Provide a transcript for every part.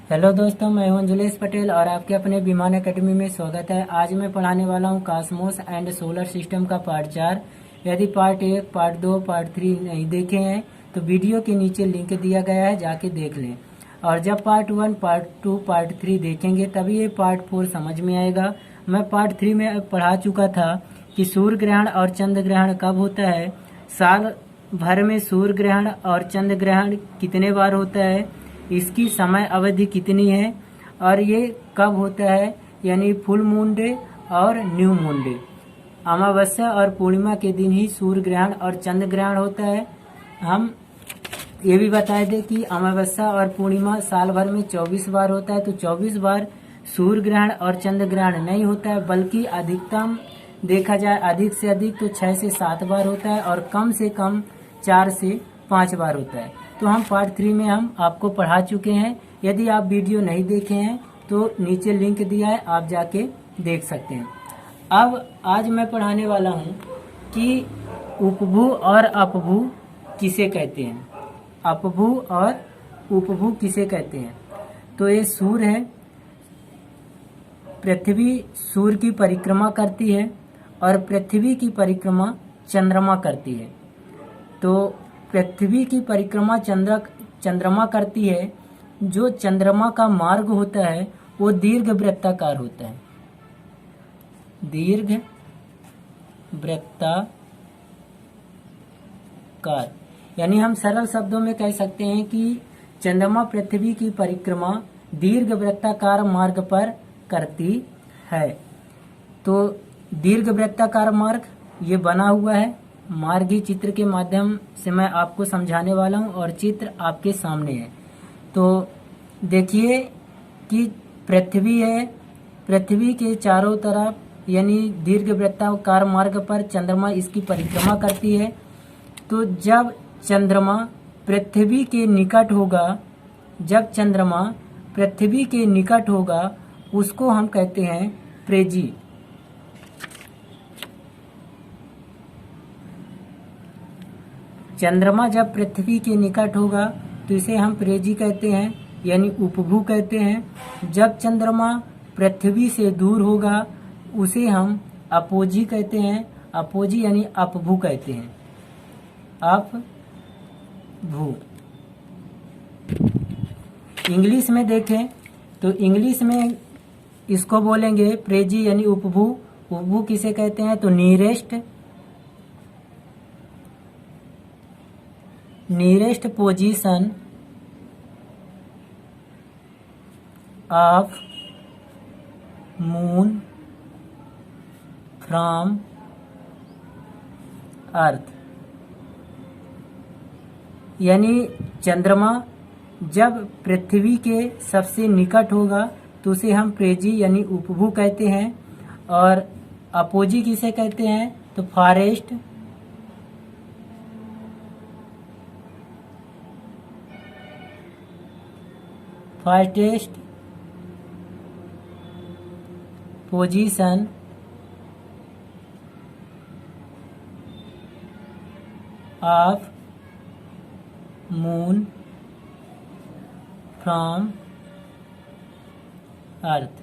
Hello दोस्तों, मैं हूं अंजुलेश पटेल और आपके अपने विमान एकेडमी में स्वागत है। आज मैं पढ़ाने वाला हूं कॉस्मोस एंड सोलर सिस्टम का पार्ट 4। यदि पार्ट 1, पार्ट 2, पार्ट 3 नहीं देखे हैं तो वीडियो के नीचे लिंक दिया गया है, जाके देख लें। और जब पार्ट 1, पार्ट 2, पार्ट 3 देखेंगे तभी ये पार्ट 4 समझ में आएगा। मैं पार्ट 3 में पढ़ा चुका था कि सूर्य ग्रहण और चंद्र ग्रहण कब होता है, साल भर में सूर्य ग्रहण और चंद्र ग्रहण कितने बार होता है, इसकी समय अवधि कितनी है और ये कब होता है, यानी फुल मून डे और न्यू मून डे। अमावस्या और पूर्णिमा के दिन ही सूर्य ग्रहण और चंद्र ग्रहण होता है। हम ये भी बताए थे कि अमावस्या और पूर्णिमा साल भर में 24 बार होता है, तो 24 बार सूर्य ग्रहण और चंद्र ग्रहण नहीं होता है, बल्कि अधिकतम देखा जाए अधिक से अधिक तो 6 से 7 बार होता है और कम से कम 4 से 5 बार होता है। तो हम पार्ट 3 में हम आपको पढ़ा चुके हैं। यदि आप वीडियो नहीं देखे हैं तो नीचे लिंक दिया है, आप जाके देख सकते हैं। अब आज मैं पढ़ाने वाला हूं कि उपभू और अपभू किसे कहते हैं। अपभू और उपभू किसे कहते हैं। तो ये सूर्य है, पृथ्वी सूर्य की परिक्रमा करती है और पृथ्वी की परिक्रमा चंद्रमा करती है। तो पृथ्वी की परिक्रमा चंद्रमा करती है। जो चंद्रमा का मार्ग होता है वो दीर्घ वृत्ताकार होता है, दीर्घ वृत्ताकार। यानी हम सरल शब्दों में कह सकते हैं कि चंद्रमा पृथ्वी की परिक्रमा दीर्घ वृत्ताकार मार्ग पर करती है। तो दीर्घ वृत्ताकार मार्ग ये बना हुआ है। मार्ग ही चित्र के माध्यम से मैं आपको समझाने वाला हूं और चित्र आपके सामने है। तो देखिए कि पृथ्वी है, पृथ्वी के चारों तरफ यानी दीर्घ वृत्ताकार मार्ग पर चंद्रमा इसकी परिक्रमा करती है। तो जब चंद्रमा पृथ्वी के निकट होगा, जब चंद्रमा पृथ्वी के निकट होगा उसको हम कहते हैं प्रेजी। चंद्रमा जब पृथ्वी के निकट होगा तो इसे हम प्रेजी कहते हैं, यानी उपभू कहते हैं। जब चंद्रमा पृथ्वी से दूर होगा उसे हम अपोजी कहते हैं, अपोजी यानी अपभू कहते हैं, अपभू। इंग्लिश में देखें तो इंग्लिश में इसको बोलेंगे प्रेजी यानी उपभू। उपभू किसे कहते हैं तो nearest position of moon from earth. यानी चंद्रमा जब पृथ्वी के सबसे निकट होगा तो उसे हम प्रेजी यानी उपभू कहते हैं। और अपोजी किसे कहते हैं तो farthest fastest position of moon from earth.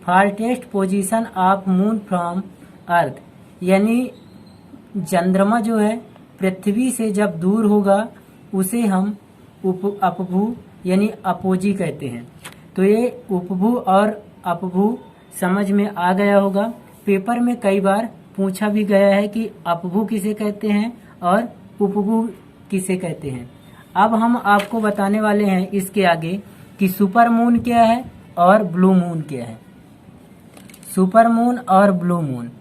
Farthest position of moon from earth यानी चंद्रमा जो है पृथ्वी से जब दूर होगा उसे हम अपभू यानी अपोजी कहते हैं। तो ये उपभू और अपभू समझ में आ गया होगा। पेपर में कई बार पूछा भी गया है कि अपभू किसे कहते हैं और उपभू किसे कहते हैं। अब हम आपको बताने वाले हैं इसके आगे कि सुपर मून क्या है और ब्लू मून क्या है। सुपर मून और ब्लू मून।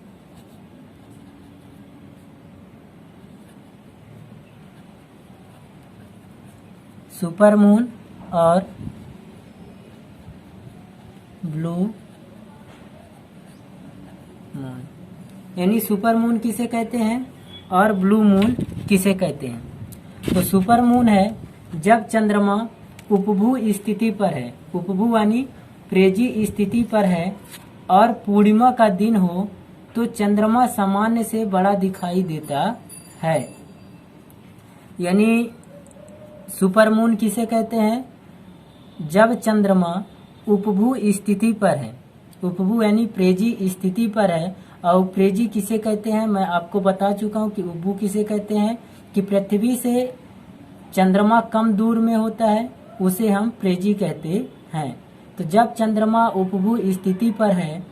सुपर मून और ब्लू मून यानी सुपर मून किसे कहते हैं और ब्लू मून किसे कहते हैं। तो सुपर मून है जब चंद्रमा उपभू स्थिति पर है, उपभू यानी प्रेजी स्थिति पर है और पूर्णिमा का दिन हो तो चंद्रमा सामान्य से बड़ा दिखाई देता है। यानी सुपरमून किसे कहते हैं? जब चंद्रमा उपभू स्थिति पर है, उपभू यानी प्रेजी स्थिति पर है। और प्रेजी किसे कहते हैं? मैं आपको बता चुका हूं कि उपभू किसे कहते हैं कि पृथ्वी से चंद्रमा कम दूर में होता है, उसे हम प्रेजी कहते हैं। तो जब चंद्रमा उपभू स्थिति पर है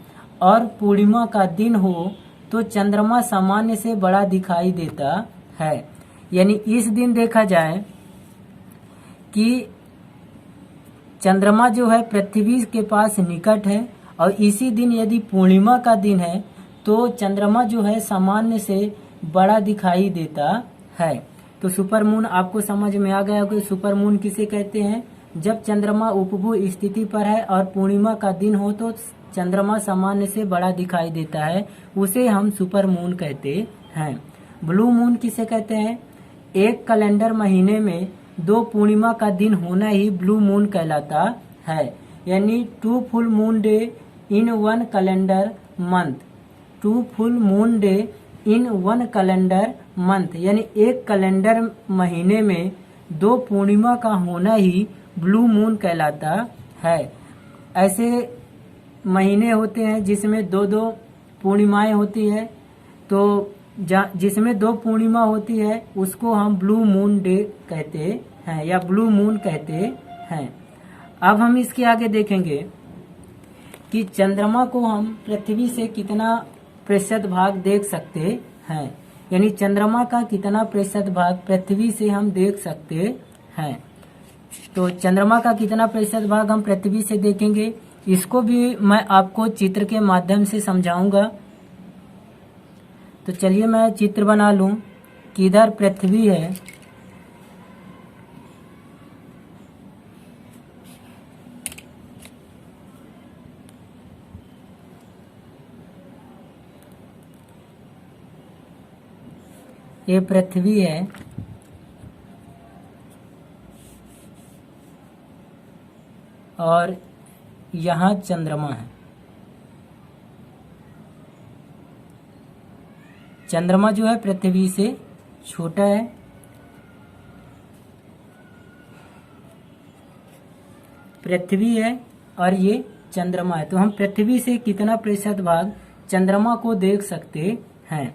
और पूर्णिमा का दिन हो तो चंद्रमा सामान्य से बड़ा दिखाई देता है। यानी इस दिन देखा जाए कि चंद्रमा जो है पृथ्वी के पास निकट है, और इसी दिन यदि पूर्णिमा का दिन है तो चंद्रमा जो है सामान्य से बड़ा दिखाई देता है। तो सुपरमून आपको समझ में आ गया होगा। सुपरमून किसे कहते हैं? जब चंद्रमा उपभू स्थिति पर है और पूर्णिमा का दिन हो तो चंद्रमा सामान्य से बड़ा दिखाई देता है, उसे हम सुपरमून कहते हैं। ब्लू मून किसे कहते हैं? एक कैलेंडर महीने में 2 पूर्णिमा का दिन होना ही ब्लू मून कहलाता है। यानी 2 full moon day in 1 calendar month, 2 full moon day in 1 calendar month, यानी एक कैलेंडर महीने में 2 पूर्णिमा का होना ही ब्लू मून कहलाता है। ऐसे महीने होते हैं जिसमें 2-2 पूर्णिमाएं होती है, तो जिसमें 2 पूर्णिमा होती है उसको हम ब्लू मून डे कहते हैं या ब्लू मून कहते हैं। अब हम इसके आगे देखेंगे कि चंद्रमा को हम पृथ्वी से कितना प्रतिशत भाग देख सकते हैं, यानी चंद्रमा का कितना प्रतिशत भाग पृथ्वी से हम देख सकते हैं। तो चंद्रमा का कितना प्रतिशत भाग हम पृथ्वी से देखेंगे, इसको भी मैं आपको चित्र के माध्यम से समझाऊंगा। तो चलिए मैं चित्र बना लूं कि इधर पृथ्वी है, ये पृथ्वी है और यहाँ चंद्रमा है। चंद्रमा जो है पृथ्वी से छोटा है, पृथ्वी है और ये चंद्रमा है। तो हम पृथ्वी से कितना प्रतिशत भाग चंद्रमा को देख सकते हैं।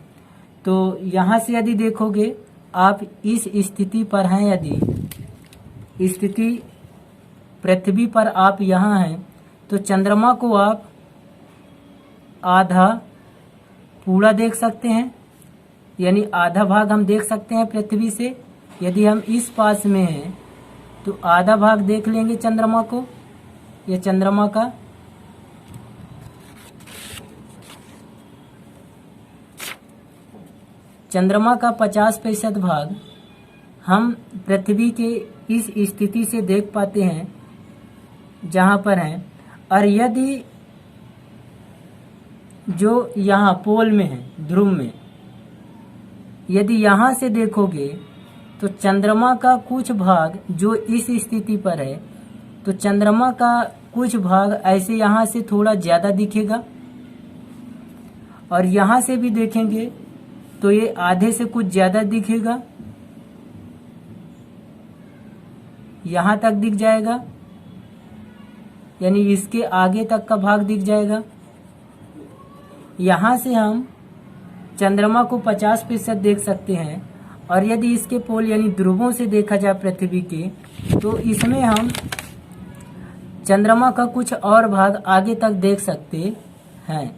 तो यहाँ से यदि देखोगे आप इस स्थिति पर हैं, यदि स्थिति पृथ्वी पर आप यहाँ हैं तो चंद्रमा को आप आधा पूरा देख सकते हैं, यानी आधा भाग हम देख सकते हैं पृथ्वी से। यदि हम इस पास में हैं तो आधा भाग देख लेंगे चंद्रमा को, या चंद्रमा का। चंद्रमा का 50% भाग हम पृथ्वी के इस स्थिति से देख पाते हैं जहां पर हैं। और यदि जो यहाँ पोल में है, ध्रुव में, यदि यहाँ से देखोगे तो चंद्रमा का कुछ भाग जो इस स्थिति पर है, तो चंद्रमा का कुछ भाग ऐसे यहाँ से थोड़ा ज्यादा दिखेगा, और यहाँ से भी देखेंगे तो ये आधे से कुछ ज्यादा दिखेगा, यहाँ तक दिख जाएगा, यानी इसके आगे तक का भाग दिख जाएगा। यहाँ से हम चंद्रमा को 50% देख सकते हैं, और यदि इसके पोल यानी ध्रुवों से देखा जाए पृथ्वी के, तो इसमें हम चंद्रमा का कुछ और भाग आगे तक देख सकते हैं।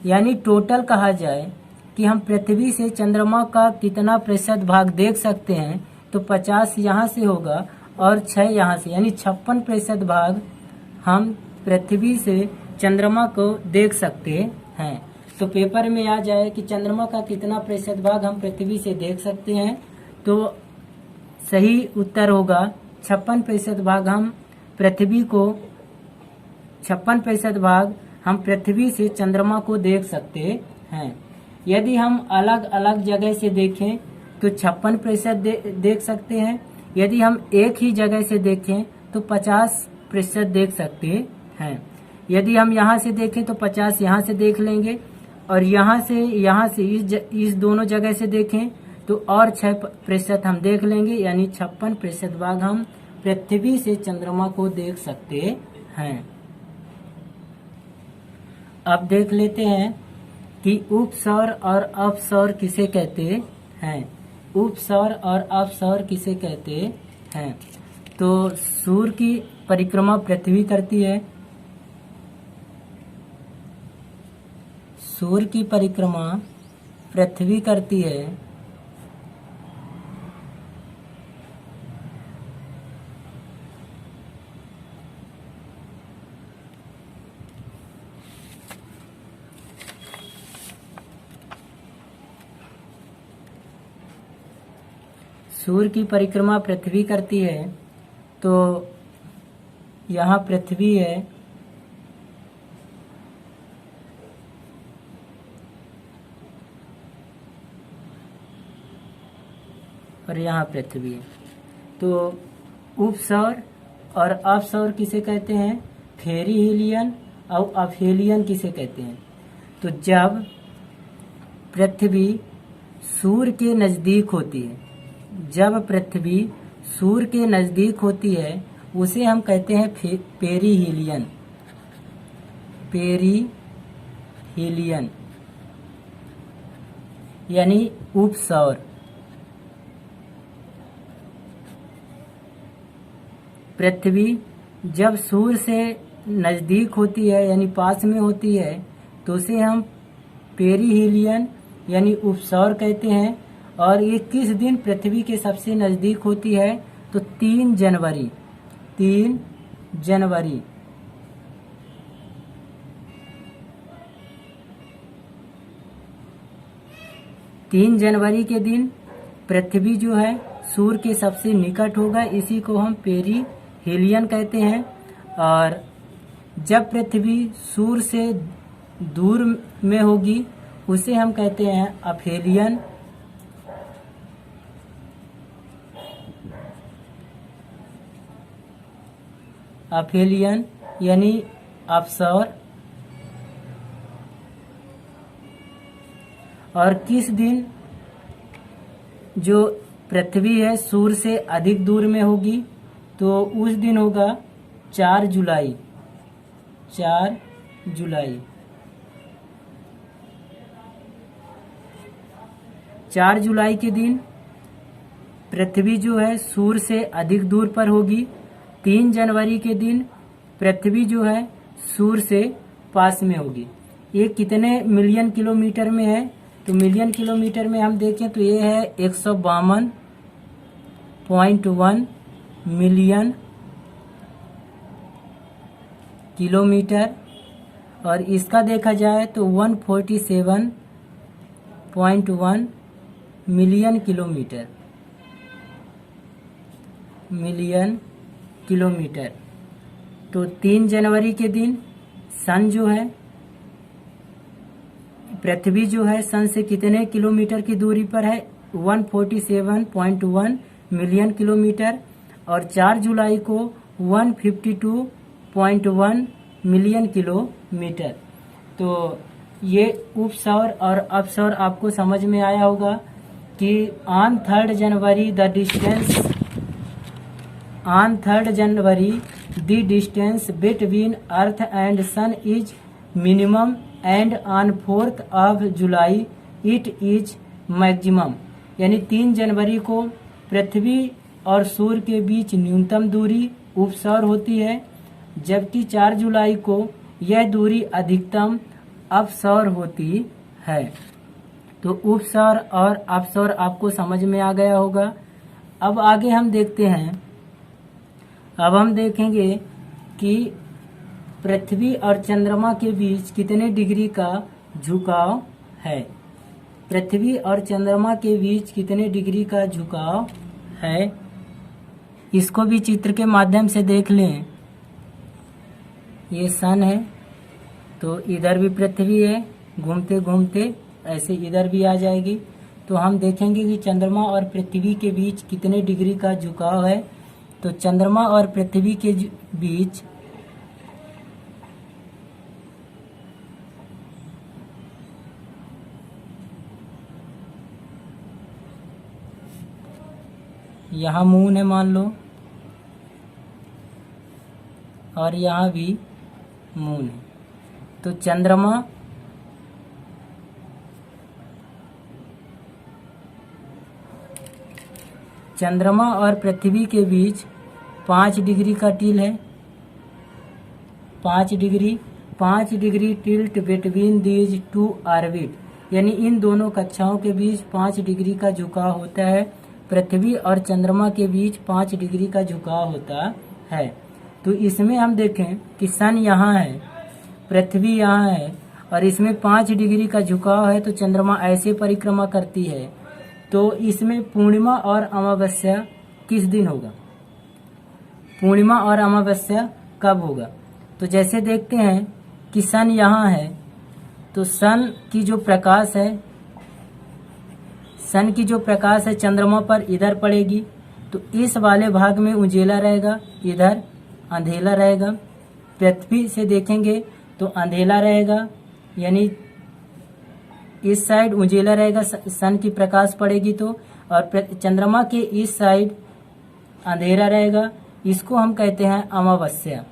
यानी टोटल कहा जाए कि हम पृथ्वी से चंद्रमा का कितना प्रतिशत भाग देख सकते हैं, तो 50 यहाँ से होगा और 6 यहाँ से, यानी 56% भाग हम पृथ्वी से चंद्रमा को देख सकते हैं। तो पेपर में आ जाए कि चंद्रमा का कितना प्रतिशत भाग हम पृथ्वी से देख सकते हैं, तो सही उत्तर होगा 56% भाग हम पृथ्वी को 56% भाग हम पृथ्वी से चंद्रमा को देख सकते हैं। यदि हम अलग अलग जगह से देखें तो 56% देख सकते हैं। यदि हम एक ही जगह से देखें तो 50% देख सकते हैं। यदि हम यहाँ से देखें तो 50 यहाँ से देख लेंगे, और यहाँ से इस दोनों जगह से देखें तो और 6% हम देख लेंगे, यानी 56% भाग हम पृथ्वी से चंद्रमा को देख सकते हैं। अब देख लेते हैं कि उपसौर और अपसौर किसे कहते हैं। उपसौर और अपसौर किसे कहते हैं। तो सूर्य की परिक्रमा पृथ्वी करती है। सूर्य की परिक्रमा पृथ्वी करती है। सूर्य की परिक्रमा पृथ्वी करती है, तो यहाँ पृथ्वी है, और यहाँ पृथ्वी है। तो उपसौर और अपसौर किसे कहते हैं, पेरिहेलियन और अफेलियन किसे कहते हैं। तो जब पृथ्वी सूर्य के नजदीक होती है, जब पृथ्वी सूर्य के नजदीक होती है, उसे हम कहते हैं पेरिहेलियन। पेरिहेलियन यानी उपसौर। पृथ्वी जब सूर्य से नजदीक होती है यानी पास में होती है, तो उसे हम पेरिहेलियन यानी उपसौर कहते हैं। और ये किस दिन पृथ्वी के सबसे नजदीक होती है, तो 3 जनवरी। 3 जनवरी 3 जनवरी के दिन पृथ्वी जो है सूर्य के सबसे निकट होगा, इसी को हम पेरिहेलियन कहते हैं। और जब पृथ्वी सूर्य से दूर में होगी, उसे हम कहते हैं अफेलियन। अफेलियन यानी अपसौर। और किस दिन जो पृथ्वी है सूर्य से अधिक दूर में होगी, तो उस दिन होगा 4 जुलाई। 4 जुलाई 4 जुलाई के दिन पृथ्वी जो है सूर्य से अधिक दूर पर होगी। 3 जनवरी के दिन पृथ्वी जो है सूर्य से पास में होगी। ये कितने मिलियन किलोमीटर में है, तो मिलियन किलोमीटर में हम देखें तो ये है 152.1 मिलियन किलोमीटर। और इसका देखा जाए तो 147.1 मिलियन किलोमीटर। Million kilometre. तो 3 जनवरी के दिन सन जो है, पृथ्वी जो है सन से कितने किलोमीटर की दूरी पर है, 147.1 मिलियन किलोमीटर। और 4 जुलाई को 152.1 मिलियन किलोमीटर। तो ये उपसौर और अपसौर आपको समझ में आया होगा कि on 3 January the distance between earth and sun is minimum and on 4th of July it is maximum. यानी 3 जनवरी को पृथ्वी और सूर्य के बीच न्यूनतम दूरी उपसौर होती है, जबकि 4 जुलाई को यह दूरी अधिकतम अपसौर होती है। तो उपसौर और अपसौर आपको समझ में आ गया होगा। अब आगे हम देखते हैं, अब हम देखेंगे कि पृथ्वी और चंद्रमा के बीच कितने डिग्री का झुकाव है। पृथ्वी और चंद्रमा के बीच कितने डिग्री का झुकाव है, इसको भी चित्र के माध्यम से देख लें। ये सन है, तो इधर भी पृथ्वी है, घूमते घूमते ऐसे इधर भी आ जाएगी। तो हम देखेंगे कि चंद्रमा और पृथ्वी के बीच कितने डिग्री का झुकाव है। तो चंद्रमा और पृथ्वी के बीच यहाँ मून है मान लो, और यहाँ भी मून है। तो चंद्रमा और पृथ्वी के बीच 5 डिग्री का टिल है। 5 degree tilt between these two orbit, यानी इन दोनों कक्षाओं के बीच 5 डिग्री का झुकाव होता है। पृथ्वी और चंद्रमा के बीच 5 डिग्री का झुकाव होता है। तो इसमें हम देखें कि सन यहाँ है, पृथ्वी यहाँ है, और इसमें 5 डिग्री का झुकाव है, तो चंद्रमा ऐसे परिक्रमा करती है। तो इसमें पूर्णिमा और अमावस्या किस दिन होगा? पूर्णिमा और अमावस्या कब होगा? तो जैसे देखते हैं कि सन यहाँ है, तो सन की जो प्रकाश है चंद्रमा पर इधर पड़ेगी, तो इस वाले भाग में उजेला रहेगा, इधर अंधेला रहेगा। पृथ्वी से देखेंगे तो अंधेला रहेगा, यानी इस साइड उजेला रहेगा, सन की प्रकाश पड़ेगी तो, और चंद्रमा के इस साइड अंधेरा रहेगा। इसको हम कहते हैं अमावस्या।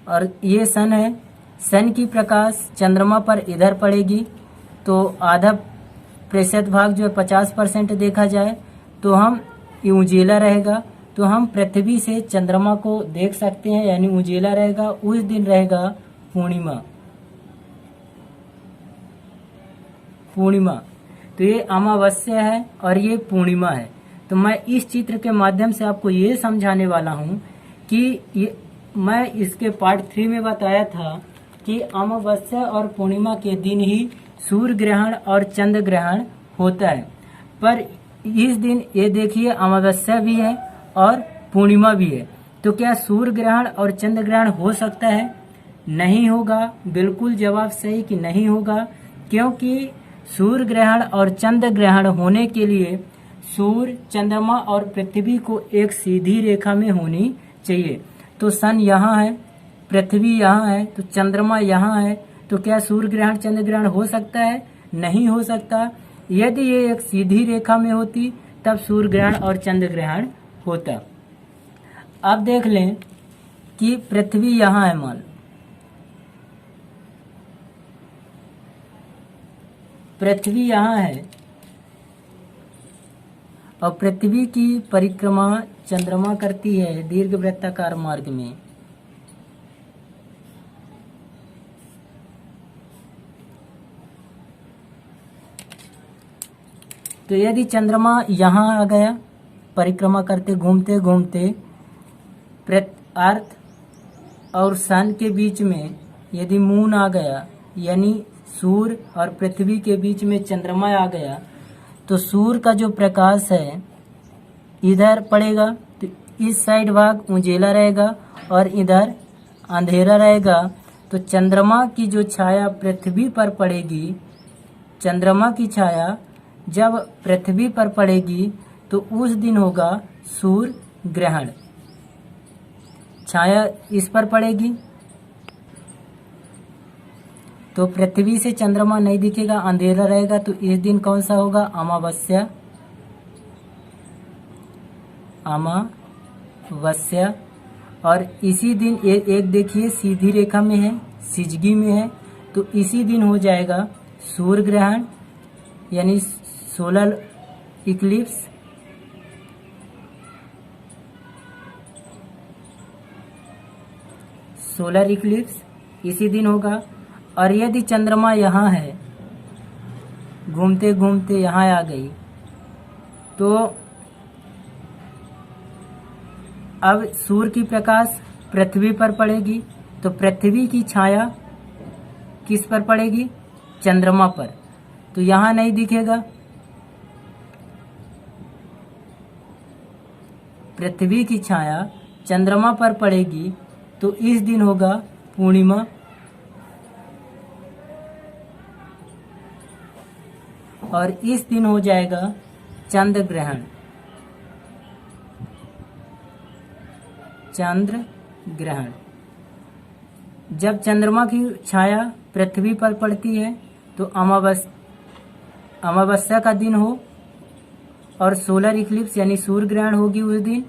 और ये सन है, सन की प्रकाश चंद्रमा पर इधर पड़ेगी, तो आधा प्रतिशत भाग जो है 50% देखा जाए तो हम ये उजेला रहेगा, तो हम पृथ्वी से चंद्रमा को देख सकते हैं, यानी उजेला रहेगा। उस दिन रहेगा पूर्णिमा। तो ये अमावस्या है और ये पूर्णिमा है। तो मैं इस चित्र के माध्यम से आपको ये समझाने वाला हूँ कि मैं इसके पार्ट 3 में बताया था कि अमावस्या और पूर्णिमा के दिन ही सूर्य ग्रहण और चंद्र ग्रहण होता है। पर इस दिन ये देखिए अमावस्या भी है और पूर्णिमा भी है, तो क्या सूर्य ग्रहण और चंद्र ग्रहण हो सकता है? नहीं होगा। बिल्कुल जवाब सही कि नहीं होगा, क्योंकि सूर्य ग्रहण और चंद्र ग्रहण होने के लिए सूर्य, चंद्रमा और पृथ्वी को एक सीधी रेखा में होनी चाहिए। तो सन यहाँ है, पृथ्वी यहाँ है, तो चंद्रमा यहाँ है, तो क्या सूर्य ग्रहण चंद्र ग्रहण हो सकता है? नहीं हो सकता। यदि ये एक सीधी रेखा में होती तब सूर्य ग्रहण और चंद्र ग्रहण होता। अब देख लें कि पृथ्वी यहाँ है, मान पृथ्वी यहाँ है और पृथ्वी की परिक्रमा चंद्रमा करती है दीर्घवृत्ताकार मार्ग में। तो यदि चंद्रमा यहाँ आ गया परिक्रमा करते घूमते घूमते अर्थ और सन के बीच में यदि मून आ गया, यानी सूर्य और पृथ्वी के बीच में चंद्रमा आ गया, तो सूर्य का जो प्रकाश है इधर पड़ेगा, तो इस साइड भाग उजेला रहेगा और इधर अंधेरा रहेगा। तो चंद्रमा की जो छाया पृथ्वी पर पड़ेगी, चंद्रमा की छाया जब पृथ्वी पर पड़ेगी तो उस दिन होगा सूर्य ग्रहण। छाया इस पर पड़ेगी तो पृथ्वी से चंद्रमा नहीं दिखेगा, अंधेरा रहेगा। तो इस दिन कौन सा होगा? अमावस्या। और इसी दिन एक देखिए सीधी रेखा में है, सिजगी में है, तो इसी दिन हो जाएगा सूर्य ग्रहण, यानी सोलर इक्लिप्स। सोलर इक्लिप्स इसी दिन होगा। और यदि चंद्रमा यहाँ है, घूमते घूमते यहाँ आ गई, तो अब सूर्य की प्रकाश पृथ्वी पर पड़ेगी, तो पृथ्वी की छाया किस पर पड़ेगी? चंद्रमा पर। तो यहाँ नहीं दिखेगा, पृथ्वी की छाया चंद्रमा पर पड़ेगी, तो इस दिन होगा पूर्णिमा। और इस दिन हो जाएगा चंद्र ग्रहण। चंद्र ग्रहण जब चंद्रमा की छाया पृथ्वी पर पड़ती है तो अमावस्या का दिन हो और सोलर इक्लिप्स यानी सूर्य ग्रहण होगी उस दिन,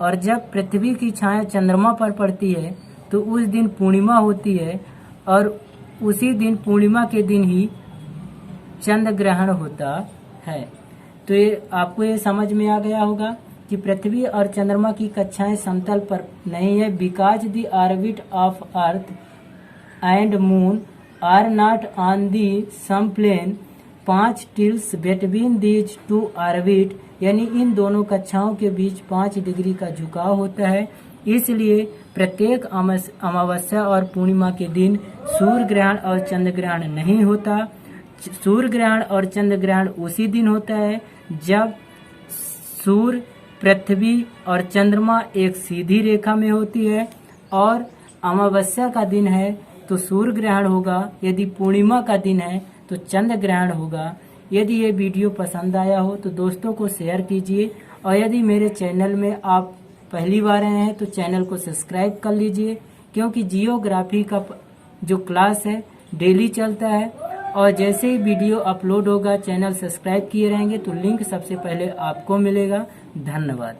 और जब पृथ्वी की छाया चंद्रमा पर पड़ती है तो उस दिन पूर्णिमा होती है, और उसी दिन पूर्णिमा के दिन ही चंद्र ग्रहण होता है। तो ये आपको ये समझ में आ गया होगा कि पृथ्वी और चंद्रमा की कक्षाएं समतल पर नहीं है, because the orbit of earth and moon are not on the same plane 5 tilts between these two orbit, यानी इन दोनों कक्षाओं के बीच 5 डिग्री का झुकाव होता है। इसलिए प्रत्येक अमावस्या और पूर्णिमा के दिन सूर्य ग्रहण और चंद्र ग्रहण नहीं होता। सूर्य ग्रहण और चंद्र ग्रहण उसी दिन होता है जब सूर्य, पृथ्वी और चंद्रमा एक सीधी रेखा में होती है, और अमावस्या का दिन है तो सूर्य ग्रहण होगा, यदि पूर्णिमा का दिन है तो चंद्र ग्रहण होगा। यदि ये वीडियो पसंद आया हो तो दोस्तों को शेयर कीजिए, और यदि मेरे चैनल में आप पहली बार आए हैं तो चैनल को सब्सक्राइब कर लीजिए, क्योंकि जियोग्राफी का जो क्लास है डेली चलता है, और जैसे ही वीडियो अपलोड होगा चैनल सब्सक्राइब किए रहेंगे तो लिंक सबसे पहले आपको मिलेगा। धन्यवाद।